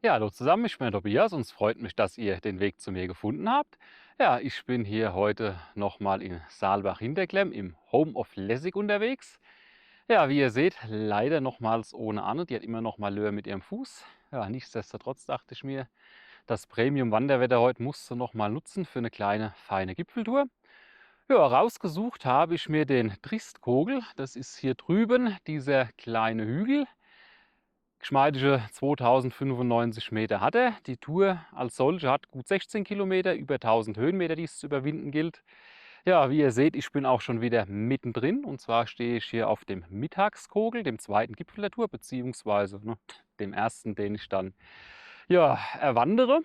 Ja, hallo zusammen, ich bin der Tobias und es freut mich, dass ihr den Weg zu mir gefunden habt. Ja, ich bin hier heute nochmal in Saalbach-Hinterklemm im Home of Lessig unterwegs. Ja, wie ihr seht, leider nochmals ohne Anne, die hat immer noch Malheur mit ihrem Fuß. Ja, nichtsdestotrotz dachte ich mir, das Premium-Wanderwetter heute musst du noch mal nutzen für eine kleine, feine Gipfeltour. Ja, rausgesucht habe ich mir den Tristkogel. Das ist hier drüben dieser kleine Hügel. Geschmeidige 2095 Meter hat er. Die Tour als solche hat gut 16 Kilometer, über 1000 Höhenmeter, die es zu überwinden gilt. Ja, wie ihr seht, ich bin auch schon wieder mittendrin. Und zwar stehe ich hier auf dem Mittagskogel, dem zweiten Gipfel der Tour, beziehungsweise dem ersten, den ich dann ja, erwandere.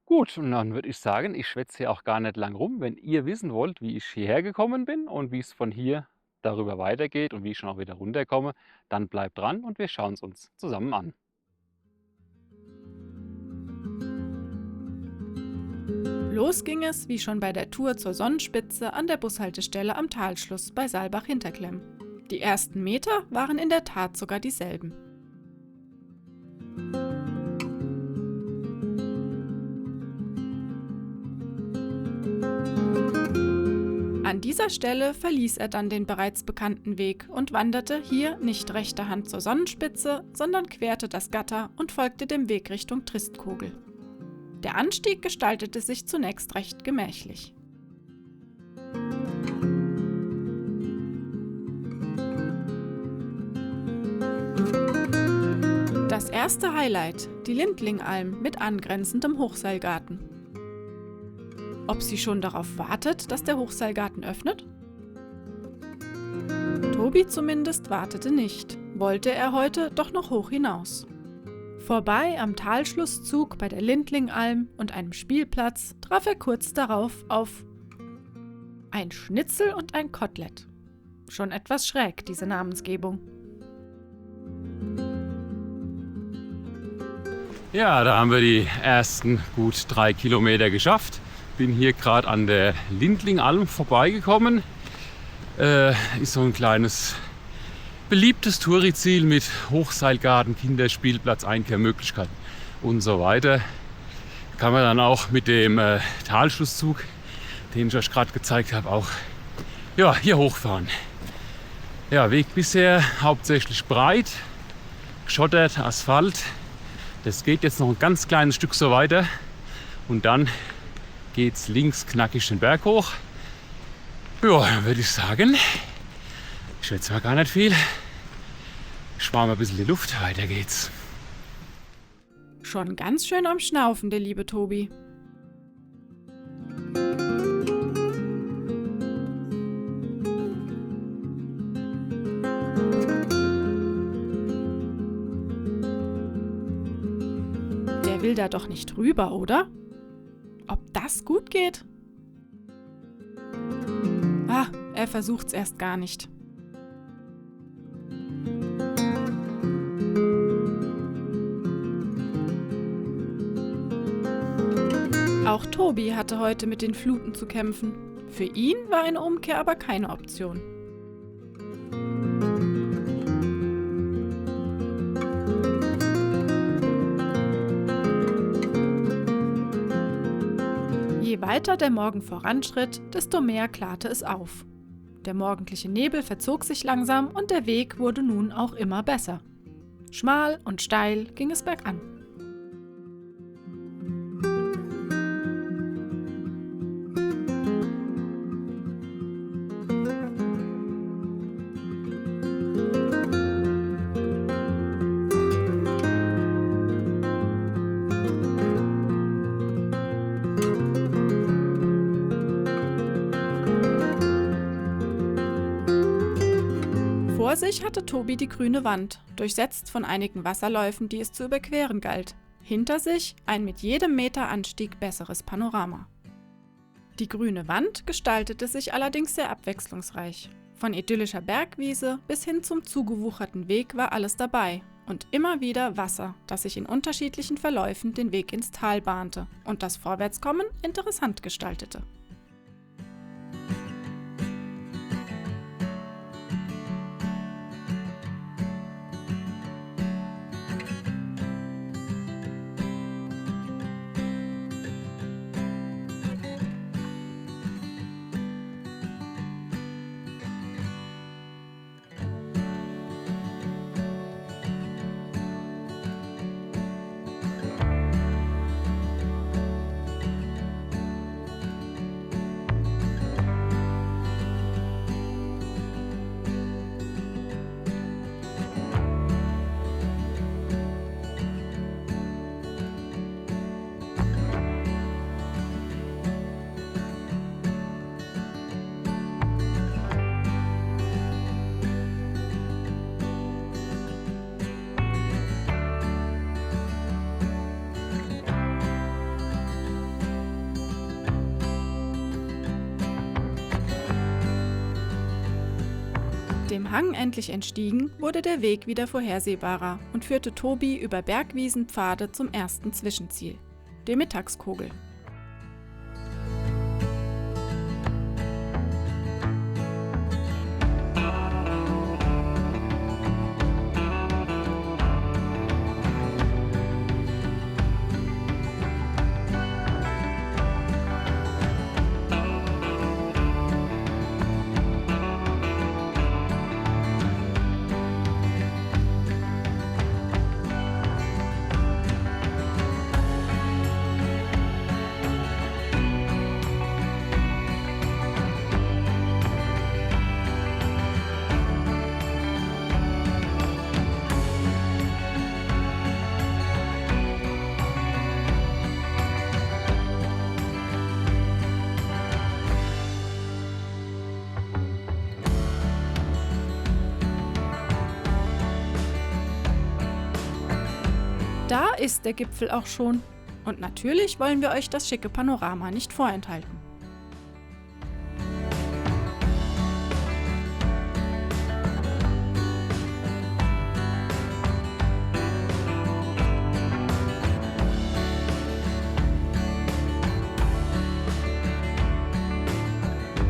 Gut, und dann würde ich sagen, ich schwätze hier auch gar nicht lang rum. Wenn ihr wissen wollt, wie ich hierher gekommen bin und wie es von hier darüber weitergeht und wie ich schon auch wieder runterkomme, dann bleibt dran und wir schauen es uns zusammen an. Los ging es, wie schon bei der Tour zur Sonnenspitze, an der Bushaltestelle am Talschluss bei Saalbach-Hinterklemm. Die ersten Meter waren in der Tat sogar dieselben. An dieser Stelle verließ er dann den bereits bekannten Weg und wanderte hier nicht rechter Hand zur Sonnenspitze, sondern querte das Gatter und folgte dem Weg Richtung Tristkogel. Der Anstieg gestaltete sich zunächst recht gemächlich. Das erste Highlight, die Lindlingalm mit angrenzendem Hochseilgarten. Ob sie schon darauf wartet, dass der Hochseilgarten öffnet? Tobi zumindest wartete nicht, wollte er heute doch noch hoch hinaus. Vorbei am Talschlusszug bei der Lindlingalm und einem Spielplatz traf er kurz darauf auf ein Schnitzel und ein Kotelett. Schon etwas schräg, diese Namensgebung. Ja, da haben wir die ersten gut 3 Kilometer geschafft. Bin hier gerade an der Lindlingalm vorbeigekommen. Ist so ein kleines beliebtes Touriziel mit Hochseilgarten, Kinderspielplatz, Einkehrmöglichkeiten und so weiter. Kann man dann auch mit dem Talschlusszug, den ich euch gerade gezeigt habe, auch ja, hier hochfahren. Ja, Weg bisher hauptsächlich breit, geschottert, Asphalt. Das geht jetzt noch ein ganz kleines Stück so weiter und dann geht's links knackig den Berg hoch. Ja, dann würde ich sagen, ich schätze mal gar nicht viel. Ich spare mal ein bisschen die Luft, weiter geht's. Schon ganz schön am Schnaufen, der liebe Tobi. Der will da doch nicht rüber, oder? Ob das gut geht? Ah, er versucht's erst gar nicht. Auch Tobi hatte heute mit den Fluten zu kämpfen. Für ihn war eine Umkehr aber keine Option. Je weiter der Morgen voranschritt, desto mehr klarte es auf. Der morgendliche Nebel verzog sich langsam und der Weg wurde nun auch immer besser. Schmal und steil ging es bergan. Vor sich hatte Tobi die grüne Wand, durchsetzt von einigen Wasserläufen, die es zu überqueren galt. Hinter sich ein mit jedem Meter Anstieg besseres Panorama. Die grüne Wand gestaltete sich allerdings sehr abwechslungsreich. Von idyllischer Bergwiese bis hin zum zugewucherten Weg war alles dabei. Und immer wieder Wasser, das sich in unterschiedlichen Verläufen den Weg ins Tal bahnte und das Vorwärtskommen interessant gestaltete. dem Hang endlich entstiegen, wurde der Weg wieder vorhersehbarer und führte Tobi über Bergwiesenpfade zum ersten Zwischenziel, der Mittagskogel. Da ist der Gipfel auch schon. Und natürlich wollen wir euch das schicke Panorama nicht vorenthalten.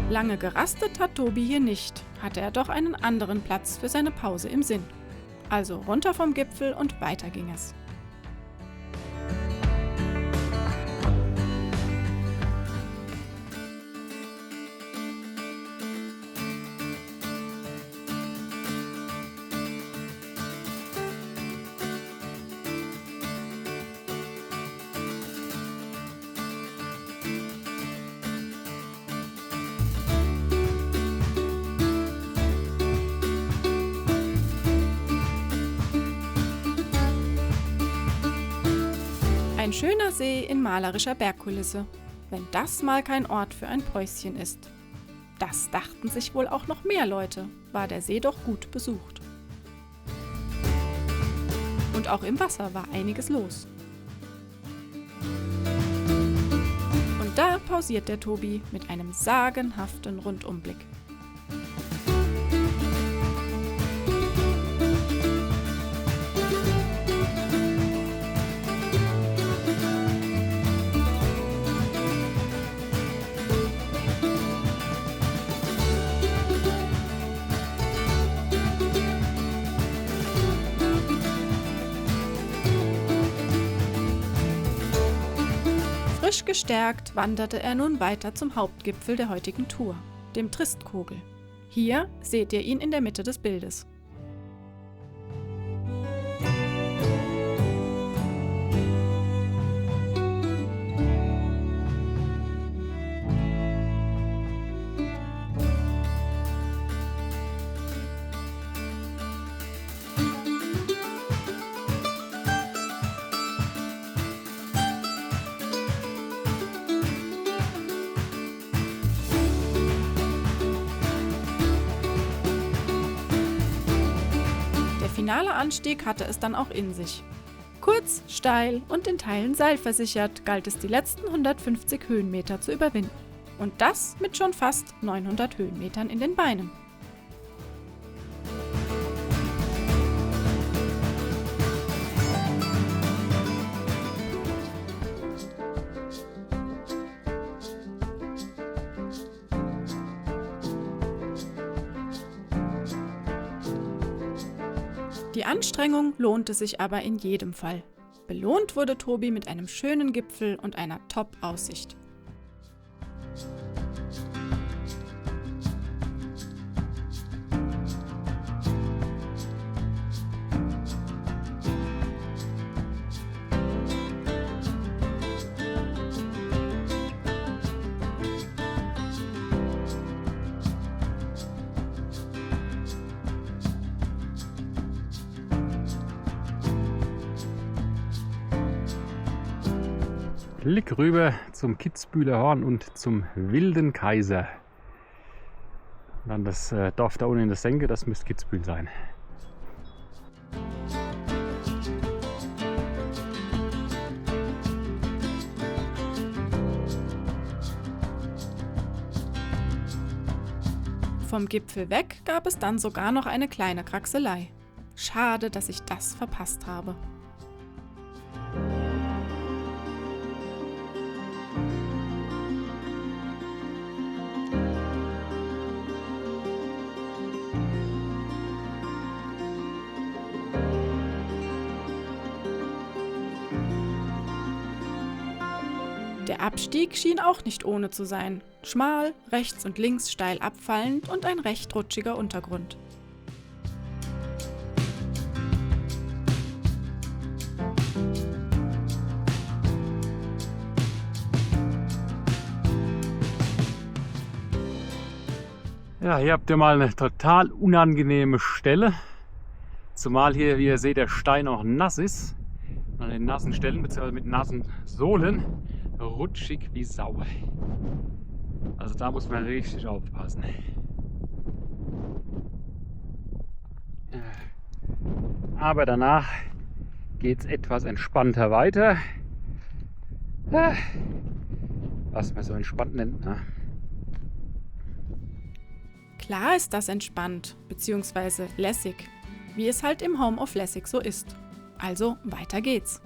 Lange gerastet hat Tobi hier nicht, hatte er doch einen anderen Platz für seine Pause im Sinn. Also runter vom Gipfel und weiter ging es. Ein schöner See in malerischer Bergkulisse. Wenn das mal kein Ort für ein Päuschen ist. Das dachten sich wohl auch noch mehr Leute, war der See doch gut besucht. Und auch im Wasser war einiges los. Und da pausiert der Tobi mit einem sagenhaften Rundumblick. Frisch gestärkt wanderte er nun weiter zum Hauptgipfel der heutigen Tour, dem Tristkogel. Hier seht ihr ihn in der Mitte des Bildes. Der finale Anstieg hatte es dann auch in sich. Kurz, steil und in Teilen seilversichert galt es die letzten 150 Höhenmeter zu überwinden. Und das mit schon fast 900 Höhenmetern in den Beinen. Die Anstrengung lohnte sich aber in jedem Fall. Belohnt wurde Tobi mit einem schönen Gipfel und einer Top-Aussicht. Blick rüber zum Kitzbüheler Horn und zum Wilden Kaiser. Dann das Dorf da unten in der Senke, das müsste Kitzbühel sein. Vom Gipfel weg gab es dann sogar noch eine kleine Kraxelei. Schade, dass ich das verpasst habe. Der Abstieg schien auch nicht ohne zu sein. Schmal, rechts und links steil abfallend und ein recht rutschiger Untergrund. Ja, hier habt ihr mal eine total unangenehme Stelle. Zumal hier, wie ihr seht, der Stein auch nass ist. An den nassen Stellen bzw. mit nassen Sohlen rutschig wie Sau. Also da muss man richtig aufpassen. Aber danach geht es etwas entspannter weiter. Was man so entspannt nennt. Ne? Klar ist das entspannt bzw. lässig, wie es halt im Home of Lessig so ist. Also weiter geht's.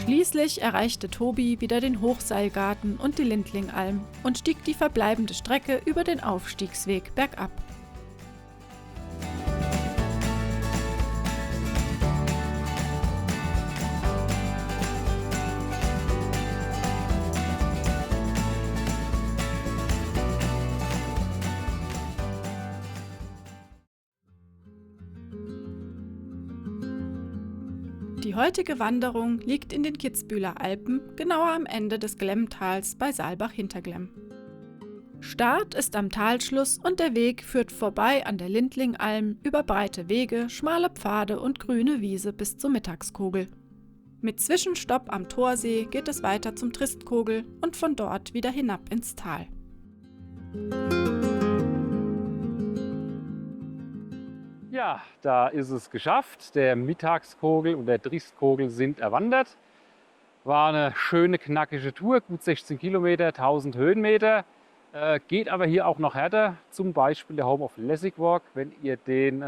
Schließlich erreichte Tobi wieder den Hochseilgarten und die Lindlingalm und stieg die verbleibende Strecke über den Aufstiegsweg bergab. Die heutige Wanderung liegt in den Kitzbüheler Alpen, genauer am Ende des Glemmtals bei Saalbach-Hinterglemm. Start ist am Talschluss und der Weg führt vorbei an der Lindlingalm über breite Wege, schmale Pfade und grüne Wiese bis zur Mittagskogel. Mit Zwischenstopp am Torsee geht es weiter zum Tristkogel und von dort wieder hinab ins Tal. Ja, da ist es geschafft. Der Mittagskogel und der Tristkogel sind erwandert. War eine schöne, knackige Tour, gut 16 Kilometer, 1000 Höhenmeter. Geht aber hier auch noch härter, zum Beispiel der Home of Lessig Walk, wenn ihr den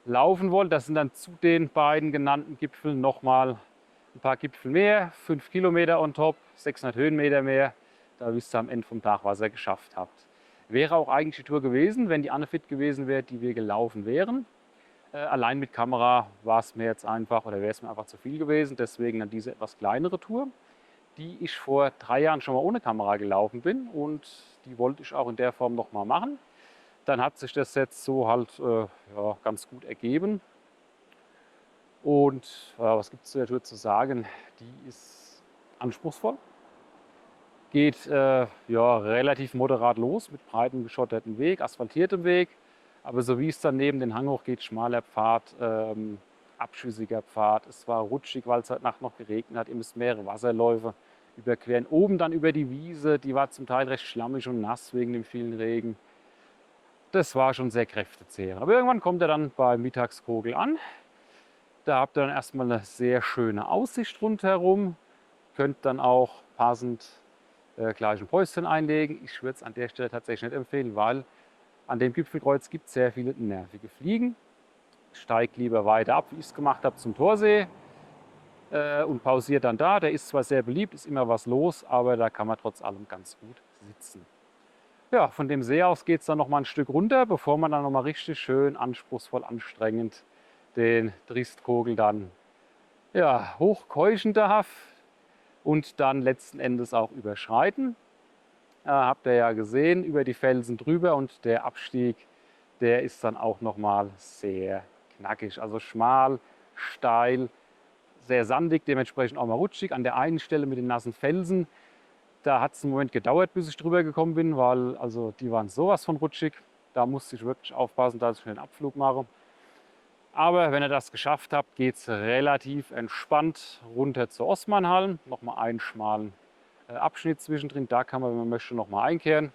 laufen wollt. Das sind dann zu den beiden genannten Gipfeln nochmal ein paar Gipfel mehr, 5 Kilometer on top, 600 Höhenmeter mehr. Da wisst ihr am Ende vom Tag, was ihr geschafft habt. Wäre auch eigentlich die Tour gewesen, wenn die Anne fit gewesen wäre, die wir gelaufen wären. Allein mit Kamera war es mir jetzt einfach oder wäre es mir einfach zu viel gewesen. Deswegen dann diese etwas kleinere Tour, die ich vor 3 Jahren schon mal ohne Kamera gelaufen bin und die wollte ich auch in der Form noch mal machen. Dann hat sich das jetzt so halt ja, ganz gut ergeben. Und was gibt es zu der Tour zu sagen? Die ist anspruchsvoll. Geht ja, relativ moderat los mit breitem geschotterten Weg, asphaltiertem Weg. Aber so wie es dann neben den Hang hoch geht, schmaler Pfad, abschüssiger Pfad. Es war rutschig, weil es heute Nacht noch geregnet hat. Ihr müsst mehrere Wasserläufe überqueren. Oben dann über die Wiese, die war zum Teil recht schlammig und nass wegen dem vielen Regen. Das war schon sehr kräftezehrend. Aber irgendwann kommt er dann bei Mittagskogel an. Da habt ihr dann erstmal eine sehr schöne Aussicht rundherum. Könnt dann auch passend gleich ein Päuschen einlegen. Ich würde es an der Stelle tatsächlich nicht empfehlen, weil an dem Gipfelkreuz gibt es sehr viele nervige Fliegen. Steigt lieber weiter ab, wie ich es gemacht habe, zum Torsee und pausiert dann da. Der ist zwar sehr beliebt, ist immer was los, aber da kann man trotz allem ganz gut sitzen. Ja, von dem See aus geht es dann noch mal ein Stück runter, bevor man dann noch mal richtig schön anspruchsvoll, anstrengend den Triestkogel dann ja, hochkeuchen darf und dann letzten Endes auch überschreiten. Habt ihr ja gesehen, über die Felsen drüber, und der Abstieg, der ist dann auch noch mal sehr knackig. Also schmal, steil, sehr sandig, dementsprechend auch mal rutschig. An der einen Stelle mit den nassen Felsen, da hat es einen Moment gedauert, bis ich drüber gekommen bin, weil also die waren sowas von rutschig. Da musste ich wirklich aufpassen, dass ich einen Abflug mache. Aber wenn ihr das geschafft habt, geht es relativ entspannt runter zur Osmanhalm. Nochmal einen schmalen Abschnitt zwischendrin. Da kann man, wenn man möchte, nochmal einkehren.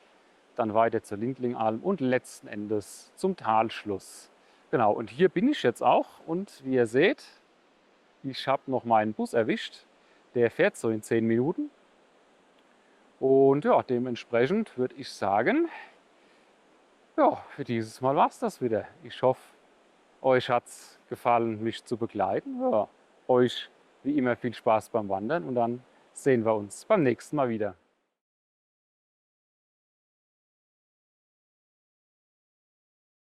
Dann weiter zur Lindlingalm und letzten Endes zum Talschluss. Genau, und hier bin ich jetzt auch. Und wie ihr seht, ich habe noch meinen Bus erwischt. Der fährt so in 10 Minuten. Und ja, dementsprechend würde ich sagen, ja, für dieses Mal war es das wieder. Ich hoffe, euch hat es gefallen, mich zu begleiten. Ja, euch wie immer viel Spaß beim Wandern, und dann sehen wir uns beim nächsten Mal wieder.